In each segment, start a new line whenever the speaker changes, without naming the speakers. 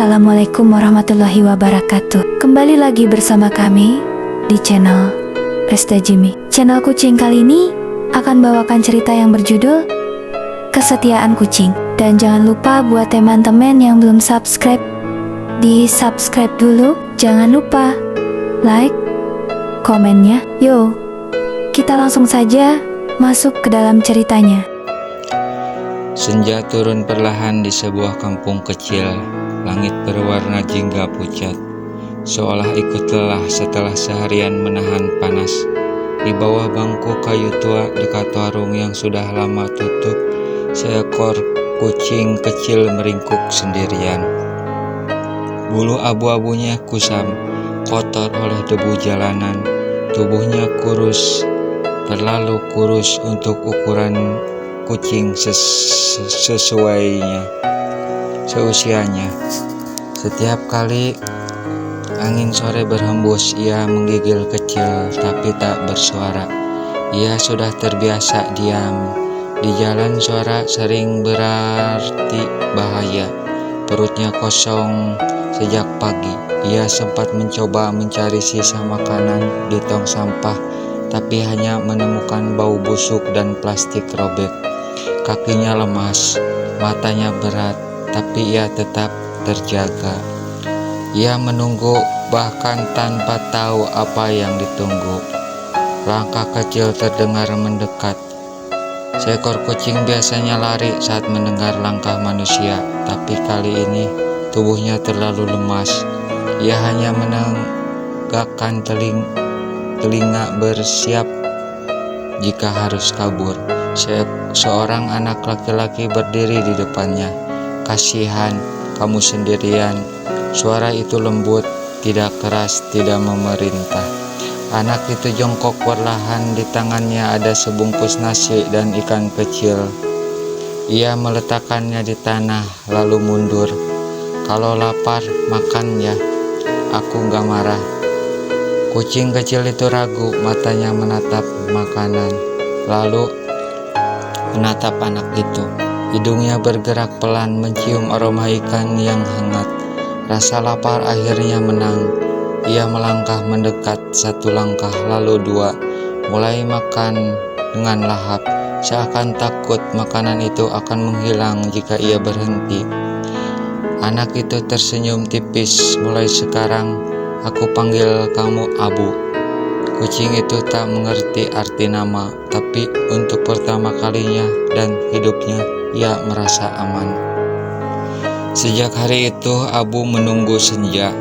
Assalamualaikum warahmatullahi wabarakatuh. Kembali lagi bersama kami di channel Resta Jimmy. Channel kucing kali ini akan bawakan cerita yang berjudul Kesetiaan Kucing. Dan jangan lupa buat teman-teman yang belum subscribe, di subscribe dulu. Jangan lupa like, komennya. Yo, kita langsung saja masuk ke dalam ceritanya.
Senja turun perlahan di sebuah kampung kecil. Langit berwarna jingga pucat, seolah ikut lelah setelah seharian menahan panas. Di bawah bangku kayu tua dekat warung yang sudah lama tutup, seekor kucing kecil meringkuk sendirian. Bulu abu-abunya kusam, kotor oleh debu jalanan. Tubuhnya kurus, terlalu kurus untuk ukuran kucing seusianya. Setiap kali angin sore berhembus, ia menggigil kecil tapi tak bersuara. Ia sudah terbiasa diam. Di jalan suara sering berarti bahaya. Perutnya kosong sejak pagi. Ia sempat mencoba mencari sisa makanan di tong sampah, tapi hanya menemukan bau busuk dan plastik robek. Kakinya lemas, matanya berat, tapi ia tetap terjaga. Ia menunggu bahkan tanpa tahu apa yang ditunggu. Langkah kecil terdengar mendekat. Seekor kucing biasanya lari saat mendengar langkah manusia, tapi kali ini tubuhnya terlalu lemas. Ia hanya menegakkan telinga bersiap jika harus kabur. Seorang anak laki-laki berdiri di depannya. "Kasihan, kamu sendirian." Suara itu lembut, tidak keras, tidak memerintah. Anak itu jongkok perlahan. Di tangannya ada sebungkus nasi dan ikan kecil. Ia meletakkannya di tanah lalu mundur. "Kalau lapar, makan ya. Aku gak marah." Kucing kecil itu ragu, matanya menatap makanan, lalu menatap anak itu. Hidungnya bergerak pelan mencium aroma ikan yang hangat. Rasa lapar akhirnya menang. Ia melangkah mendekat, satu langkah lalu dua, mulai makan dengan lahap, seakan takut makanan itu akan menghilang jika ia berhenti. Anak itu tersenyum tipis. "Mulai sekarang aku panggil kamu Abu." Kucing itu tak mengerti arti nama, tapi untuk pertama kalinya dan hidupnya ia merasa aman. Sejak hari itu Abu menunggu senja.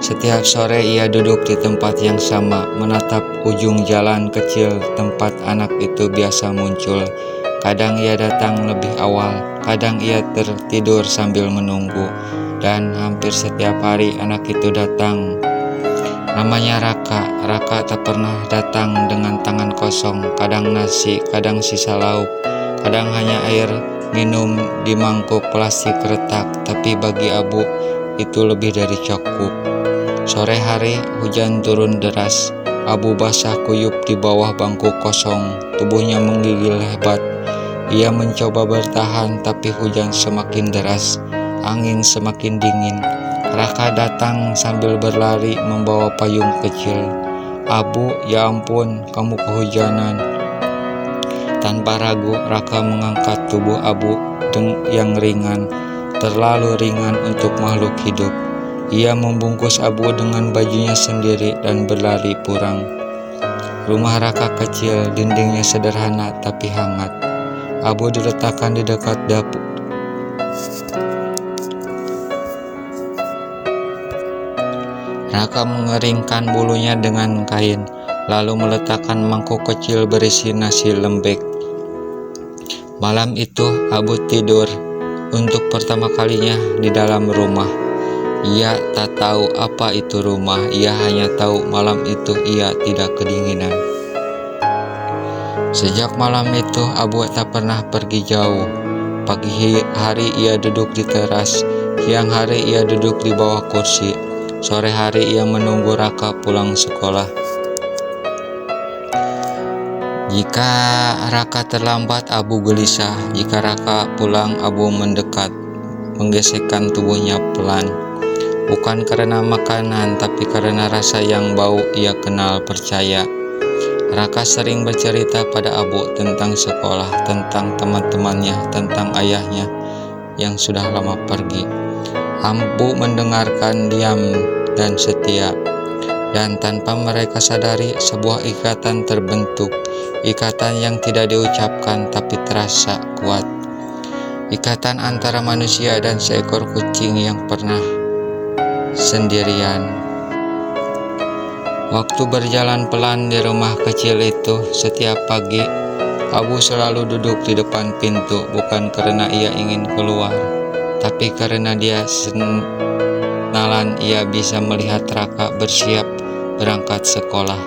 Setiap sore ia duduk di tempat yang sama, menatap ujung jalan kecil tempat anak itu biasa muncul. Kadang ia datang lebih awal, kadang ia tertidur sambil menunggu, dan hampir setiap hari anak itu datang. Namanya Raka. Raka tak pernah datang dengan tangan kosong. Kadang nasi, kadang sisa lauk, kadang hanya air minum di mangkuk plastik retak. Tapi bagi Abu itu lebih dari cukup. Sore hari hujan turun deras. Abu basah kuyup di bawah bangku kosong. Tubuhnya menggigil hebat. Ia mencoba bertahan, tapi hujan semakin deras, angin semakin dingin. Raka datang sambil berlari membawa payung kecil. "Abu, ya ampun, kamu kehujanan." Tanpa ragu, Raka mengangkat tubuh Abu yang ringan, terlalu ringan untuk makhluk hidup. Ia membungkus Abu dengan bajunya sendiri dan berlari pulang. Rumah Raka kecil, dindingnya sederhana tapi hangat. Abu diletakkan di dekat dapur. Raka mengeringkan bulunya dengan kain, lalu meletakkan mangkuk kecil berisi nasi lembek. Malam itu Abu tidur untuk pertama kalinya di dalam rumah. Ia tak tahu apa itu rumah. Ia hanya tahu malam itu ia tidak kedinginan. Sejak malam itu Abu tak pernah pergi jauh. Pagi hari ia duduk di teras, siang hari ia duduk di bawah kursi. Sore hari ia menunggu Raka pulang sekolah. Jika Raka terlambat, Abu gelisah. Jika Raka pulang, Abu mendekat. menggesekkan tubuhnya pelan. Bukan karena makanan, tapi karena rasa yang bau ia kenal percaya. Raka sering bercerita pada Abu tentang sekolah, tentang teman-temannya, tentang ayahnya yang sudah lama pergi. Abu mendengarkan diam dan setia, dan tanpa mereka sadari sebuah ikatan terbentuk, ikatan yang tidak diucapkan tapi terasa kuat. Ikatan antara manusia dan seekor kucing yang pernah sendirian. Waktu berjalan pelan di rumah kecil itu, setiap pagi Abu selalu duduk di depan pintu, bukan karena ia ingin keluar, tapi karena dia senalan ia bisa melihat Raka bersiap berangkat sekolah.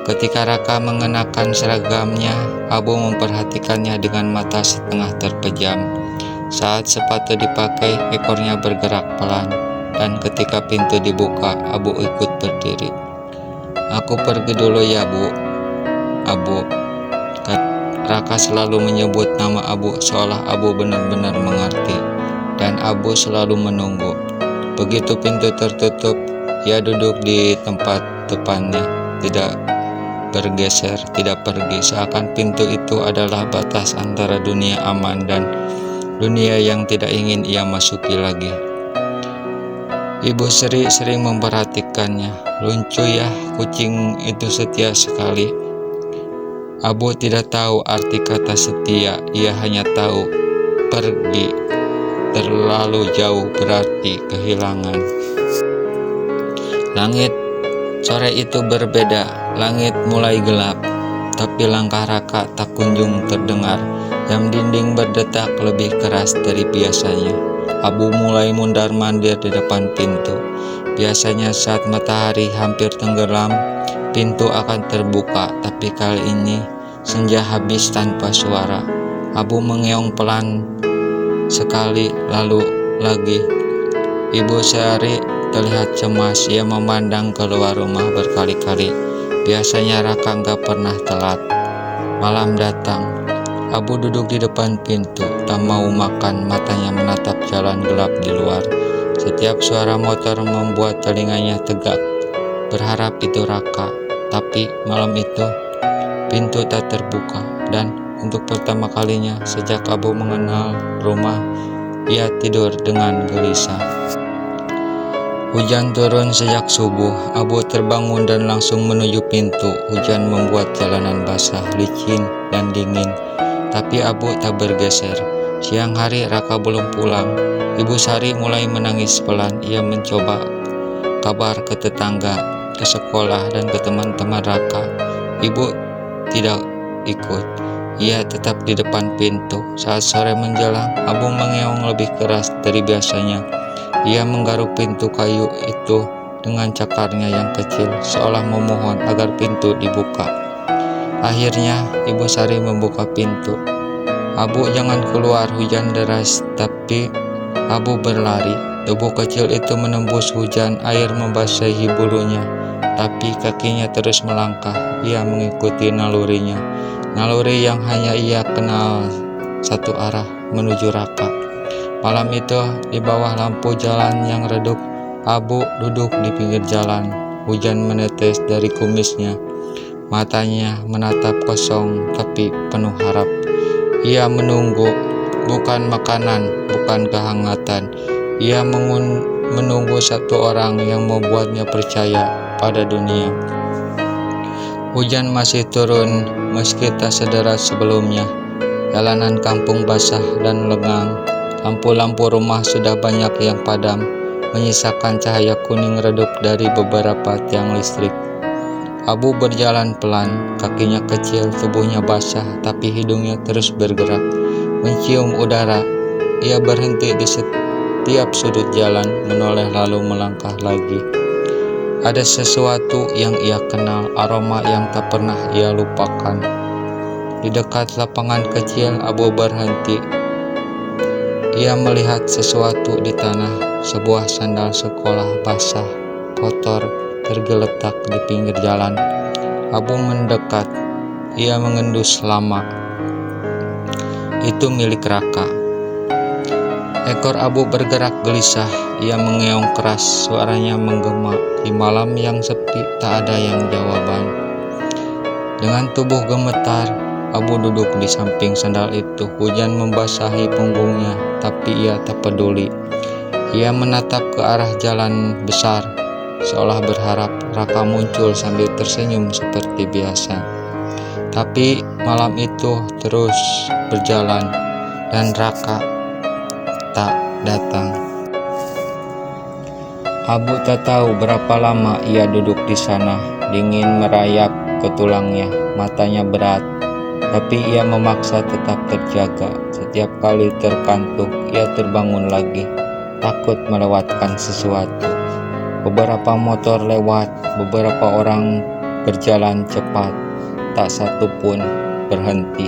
Ketika Raka mengenakan seragamnya, Abu memperhatikannya dengan mata setengah terpejam. Saat sepatu dipakai, ekornya bergerak pelan, dan ketika pintu dibuka, Abu ikut berdiri. "Aku pergi dulu ya, Bu." "Abu." Raka selalu menyebut nama Abu seolah Abu benar-benar mengerti, dan Abu selalu menunggu. Begitu pintu tertutup, ia duduk di tempat depannya, tidak bergeser, tidak pergi, seakan pintu itu adalah batas antara dunia aman dan dunia yang tidak ingin ia masuki lagi. Ibu Sri sering memperhatikannya. "Lucu ya, kucing itu setia sekali." Abu tidak tahu arti kata setia, ia hanya tahu pergi terlalu jauh berarti kehilangan. Langit sore itu berbeda, langit mulai gelap, tapi langkah Raka tak kunjung terdengar. Jam dinding berdetak lebih keras dari biasanya. Abu mulai mundar-mandir di depan pintu. Biasanya saat matahari hampir tenggelam, pintu akan terbuka, tapi kali ini senja habis tanpa suara. Abu mengeong pelan sekali, lalu lagi. Ibu Sari terlihat cemas, ia memandang keluar rumah berkali-kali. Biasanya Raka nggak pernah telat. Malam datang. Abu duduk di depan pintu, tak mau makan, matanya menatap jalan gelap di luar. Setiap suara motor membuat telinganya tegak, berharap itu Raka. Tapi malam itu, pintu tak terbuka, dan untuk pertama kalinya sejak Abu mengenal rumah, ia tidur dengan gelisah. Hujan turun sejak subuh. Abu terbangun dan langsung menuju pintu. Hujan membuat jalanan basah, licin, dan dingin. Tapi Abu tak bergeser. Siang hari Raka belum pulang. Ibu Sari mulai menangis pelan. Ia mencoba kabar ke tetangga, ke sekolah, dan ke teman-teman Raka. Ibu tidak ikut. Ia tetap di depan pintu. Saat sore menjelang, Abu mengeong lebih keras dari biasanya. Ia menggaruk pintu kayu itu dengan cakarnya yang kecil, seolah memohon agar pintu dibuka. Akhirnya, Ibu Sari membuka pintu. "Abu, jangan keluar, hujan deras." Tapi Abu berlari. Tubuh kecil itu menembus hujan, air membasahi bulunya. Tapi kakinya terus melangkah. Ia mengikuti nalurinya. Naluri yang hanya ia kenal, satu arah menuju Raka. Malam itu, di bawah lampu jalan yang redup, Abu duduk di pinggir jalan. Hujan menetes dari kumisnya. Matanya menatap kosong tapi penuh harap. Ia menunggu, bukan makanan, bukan kehangatan. Ia menunggu satu orang yang membuatnya percaya pada dunia. Hujan masih turun meski tak sederas sebelumnya. Jalanan kampung basah dan lengang. Lampu-lampu rumah sudah banyak yang padam, menyisakan cahaya kuning redup dari beberapa tiang listrik. Abu berjalan pelan, kakinya kecil, tubuhnya basah, tapi hidungnya terus bergerak, mencium udara. Ia berhenti di setiap sudut jalan, menoleh lalu melangkah lagi. Ada sesuatu yang ia kenal, aroma yang tak pernah ia lupakan. Di dekat lapangan kecil, Abu berhenti. Ia melihat sesuatu di tanah, sebuah sandal sekolah basah, kotor, tergeletak di pinggir jalan. Abu mendekat. Ia mengendus lama. Itu milik Raka. Ekor Abu bergerak gelisah. Ia mengeong keras, suaranya menggema. Di malam yang sepi tak ada yang jawaban. Dengan tubuh gemetar, Abu duduk di samping sandal itu. Hujan membasahi punggungnya, tapi ia tak peduli. Ia menatap ke arah jalan besar, seolah berharap Raka muncul sambil tersenyum seperti biasa. Tapi malam itu terus berjalan dan Raka tak datang. Abu tak tahu berapa lama ia duduk di sana. Dingin merayap ke tulangnya, matanya berat, tapi ia memaksa tetap terjaga. Setiap kali terkantuk, ia terbangun lagi, takut melewatkan sesuatu. Beberapa motor lewat, beberapa orang berjalan cepat, tak satu pun berhenti.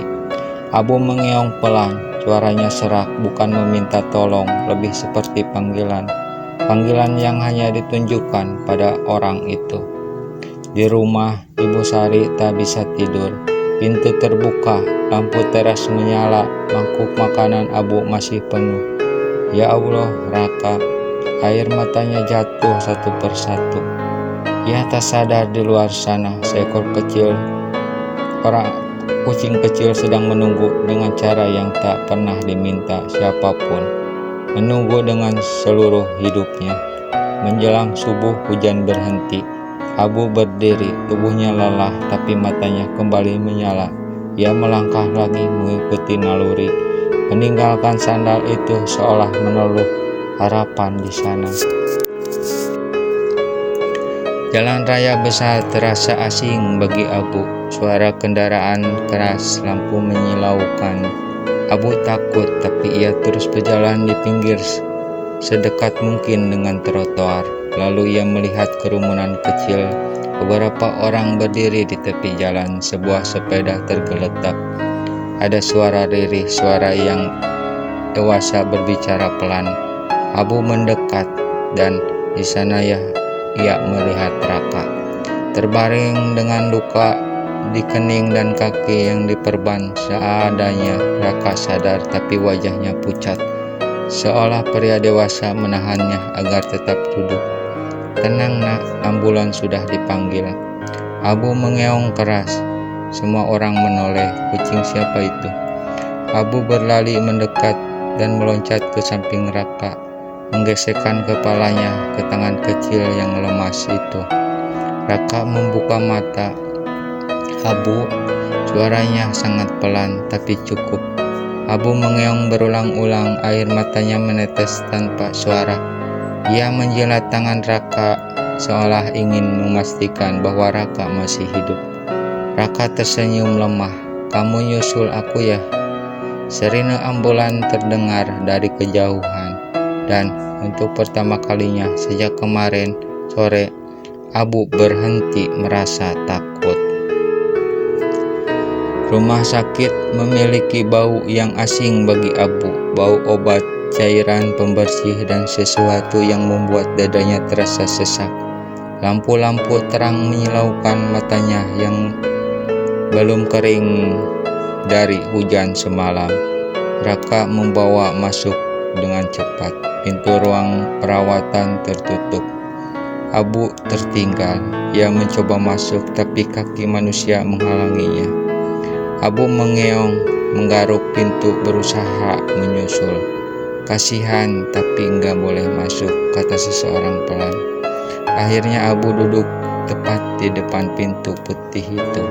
Abu mengeong pelan, suaranya serak, bukan meminta tolong, lebih seperti panggilan. Panggilan yang hanya ditunjukkan pada orang itu. Di rumah, Ibu Sari tak bisa tidur. Pintu terbuka, lampu teras menyala, mangkuk makanan Abu masih penuh. Ya Allah, Raka. Air matanya jatuh satu persatu. Ia tak sadar di luar sana seekor kecil, kucing kecil sedang menunggu dengan cara yang tak pernah diminta siapapun. Menunggu dengan seluruh hidupnya. Menjelang subuh hujan berhenti. Abu berdiri, tubuhnya lelah tapi matanya kembali menyala. Ia melangkah lagi mengikuti naluri, meninggalkan sandal itu seolah mengeluh harapan di sana. Jalan raya besar terasa asing bagi Abu. Suara kendaraan keras, lampu menyilaukan. Abu takut, tapi ia terus berjalan di pinggir sedekat mungkin dengan trotoar. Lalu ia melihat kerumunan kecil. Beberapa orang berdiri di tepi jalan. Sebuah sepeda tergeletak. Ada suara risih, suara yang dewasa berbicara pelan. Abu mendekat dan di sana ia melihat Raka terbaring dengan luka di kening dan kaki yang diperban seadanya. Raka sadar tapi wajahnya pucat, seolah pria dewasa menahannya agar tetap duduk. Tenang nak, ambulans sudah dipanggil. Abu mengeong keras. Semua orang menoleh. Kucing siapa itu? Abu berlari mendekat dan meloncat ke samping Raka, menggesekkan kepalanya ke tangan kecil yang lemas itu. Raka membuka mata. Abu, suaranya sangat pelan tapi cukup. Abu mengeong berulang-ulang, air matanya menetes tanpa suara. Ia menjilat tangan Raka seolah ingin memastikan bahwa Raka masih hidup. Raka tersenyum lemah. Kamu nyusul aku ya? Sirine ambulan terdengar dari kejauhan. Dan untuk pertama kalinya sejak kemarin sore, Abu berhenti merasa takut. Rumah sakit memiliki bau yang asing bagi Abu, bau obat, cairan pembersih, dan sesuatu yang membuat dadanya terasa sesak. Lampu-lampu terang menyilaukan matanya yang belum kering dari hujan semalam. Raka membawa masuk dengan cepat. Pintu ruang perawatan tertutup. Abu tertinggal. Ia mencoba masuk tapi kaki manusia menghalanginya. Abu mengeong, menggaruk pintu, berusaha menyusul. Kasihan tapi enggak boleh masuk, kata seseorang pelan. Akhirnya Abu duduk tepat di depan pintu putih itu.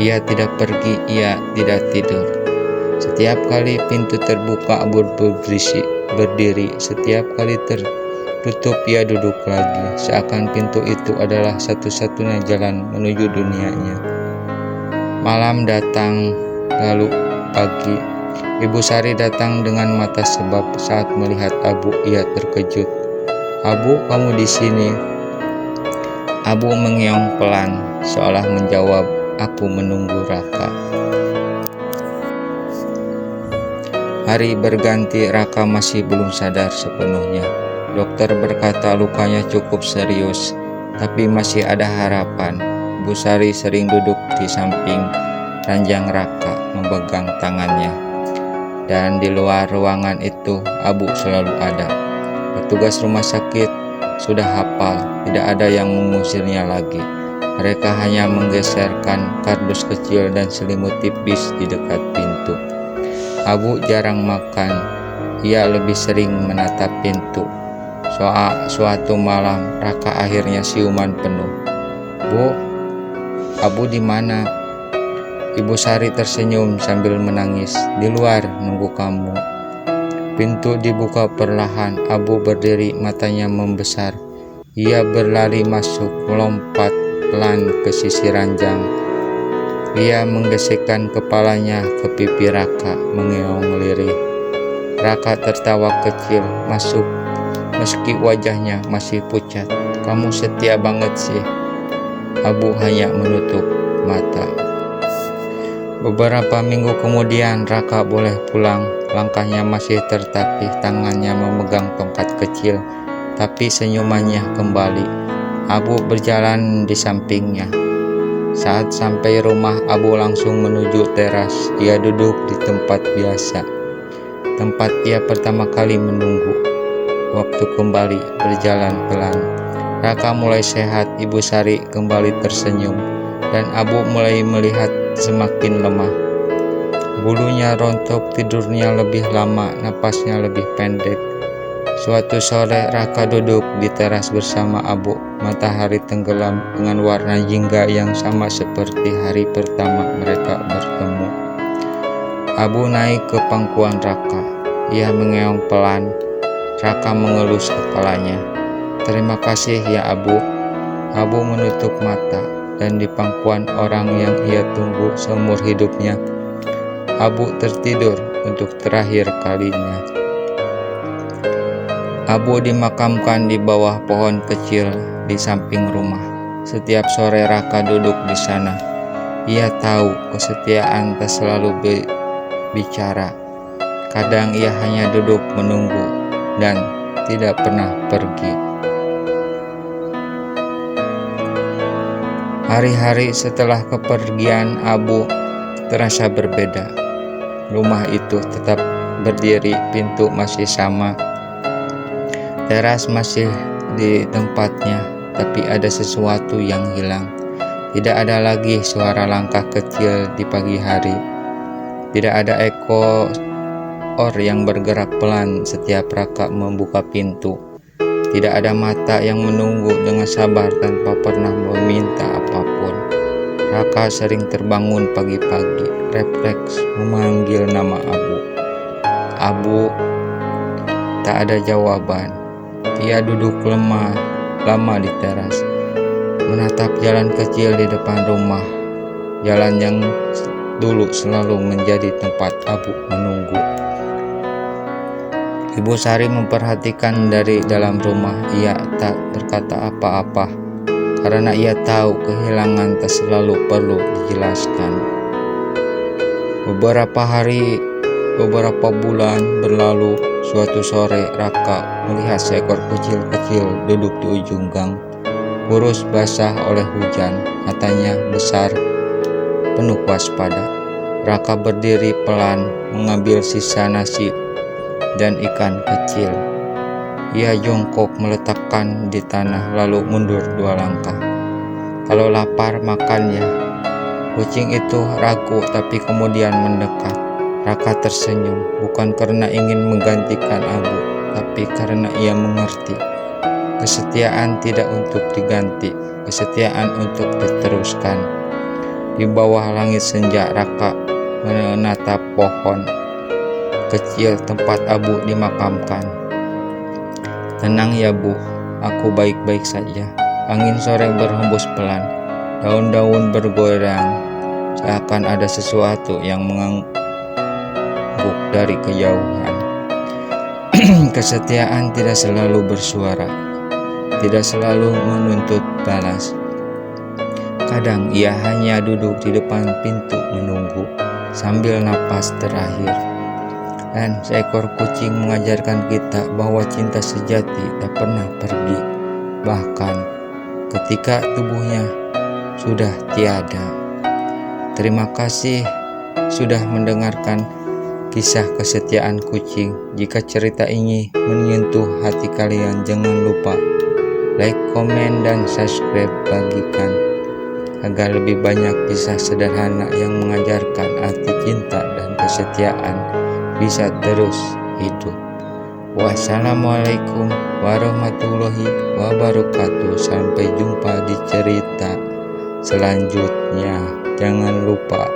Ia tidak pergi, ia tidak tidur. Setiap kali pintu terbuka, Abu berdiri. Setiap kali tertutup, ia duduk lagi. Seakan pintu itu adalah satu-satunya jalan menuju dunianya. Malam datang, lalu pagi. Ibu Sari datang dengan mata sebab saat melihat Abu, ia terkejut. Abu, kamu di sini? Abu mengeong pelan, seolah menjawab, aku menunggu Raka. Hari berganti, Raka masih belum sadar sepenuhnya. Dokter berkata lukanya cukup serius, tapi masih ada harapan. Bu Sari sering duduk di samping ranjang Raka, memegang tangannya. dan di luar ruangan itu Abu selalu ada. Petugas rumah sakit sudah hafal, tidak ada yang mengusirnya lagi. Mereka hanya menggeserkan kardus kecil dan selimut tipis di dekat pintu. Abu jarang makan, ia lebih sering menatap pintu. Suatu malam, Raka akhirnya siuman penuh. "Bu, Abu di mana?" Ibu Sari tersenyum sambil menangis. "Di luar, nunggu kamu." Pintu dibuka perlahan. Abu berdiri, matanya membesar. Ia berlari masuk, melompat pelan ke sisi ranjang. Ia menggesekkan kepalanya ke pipi Raka, mengeong lirih. Raka tertawa kecil, masuk, meski wajahnya masih pucat. "Kamu setia banget sih." Abu hanya menutup mata. Beberapa minggu kemudian Raka boleh pulang. Langkahnya masih tertatih, tangannya memegang tongkat kecil, tapi senyumannya kembali. Abu berjalan di sampingnya. Saat sampai rumah, Abu langsung menuju teras. Ia duduk di tempat biasa, tempat ia pertama kali menunggu. Waktu kembali berjalan pelan. Raka mulai sehat, Ibu Sari kembali tersenyum, dan Abu mulai melihat semakin lemah. Bulunya rontok, tidurnya lebih lama, napasnya lebih pendek. Suatu sore Raka duduk di teras bersama Abu. Matahari tenggelam dengan warna jingga yang sama seperti hari pertama mereka bertemu. Abu naik ke pangkuan Raka. Ia mengeong pelan. Raka mengelus kepalanya. "Terima kasih ya Abu." Abu menutup mata, dan di pangkuan orang yang ia tunggu seumur hidupnya, Abu tertidur untuk terakhir kalinya. Abu dimakamkan di bawah pohon kecil di samping rumah. Setiap sore Raka duduk di sana. Ia tahu kesetiaan tak selalu bicara. Kadang ia hanya duduk menunggu dan tidak pernah pergi. Hari-hari setelah kepergian Abu terasa berbeda. Rumah itu tetap berdiri, pintu masih sama, teras masih di tempatnya, tapi ada sesuatu yang hilang. Tidak ada lagi suara langkah kecil di pagi hari. Tidak ada ekor yang bergerak pelan setiap Raka membuka pintu. Tidak ada mata yang menunggu dengan sabar tanpa pernah meminta apapun. Raka sering terbangun pagi-pagi, refleks memanggil nama Abu. Abu, tak ada jawaban. Ia duduk lama di teras, menatap jalan kecil di depan rumah, jalan yang dulu selalu menjadi tempat Abu menunggu. Ibu Sari memperhatikan dari dalam rumah. Ia tak berkata apa-apa, karena ia tahu kehilangan tak selalu perlu dijelaskan. Beberapa bulan berlalu. Suatu sore Raka melihat seekor kucil kecil duduk di ujung gang, kurus basah oleh hujan, matanya besar, penuh waspada. Raka berdiri pelan, mengambil sisa nasi dan ikan kecil. Ia jongkok meletakkan di tanah lalu mundur 2 langkah. "Kalau lapar makan ya." Kucing itu ragu tapi kemudian mendekat. Raka tersenyum, bukan karena ingin menggantikan Abu, tapi karena ia mengerti. Kesetiaan tidak untuk diganti, kesetiaan untuk diteruskan. Di bawah langit senja, Raka menatap pohon kecil tempat Abu dimakamkan. "Tenang ya Bu, aku baik-baik saja." Angin sore berhembus pelan, daun-daun bergoyang, seakan ada sesuatu yang mengangguk dari kejauhan. Kesetiaan tidak selalu bersuara, tidak selalu menuntut balas. Kadang ia hanya duduk di depan pintu menunggu, sambil napas terakhir. Dan seekor kucing mengajarkan kita bahwa cinta sejati tak pernah pergi, bahkan ketika tubuhnya sudah tiada. Terima kasih sudah mendengarkan kisah kesetiaan kucing. Jika cerita ini menyentuh hati kalian, jangan lupa like, komen, dan subscribe. Bagikan agar lebih banyak kisah sederhana yang mengajarkan arti cinta dan kesetiaan bisa terus hidup. Wassalamualaikum warahmatullahi wabarakatuh. Sampai jumpa di cerita selanjutnya. Jangan lupa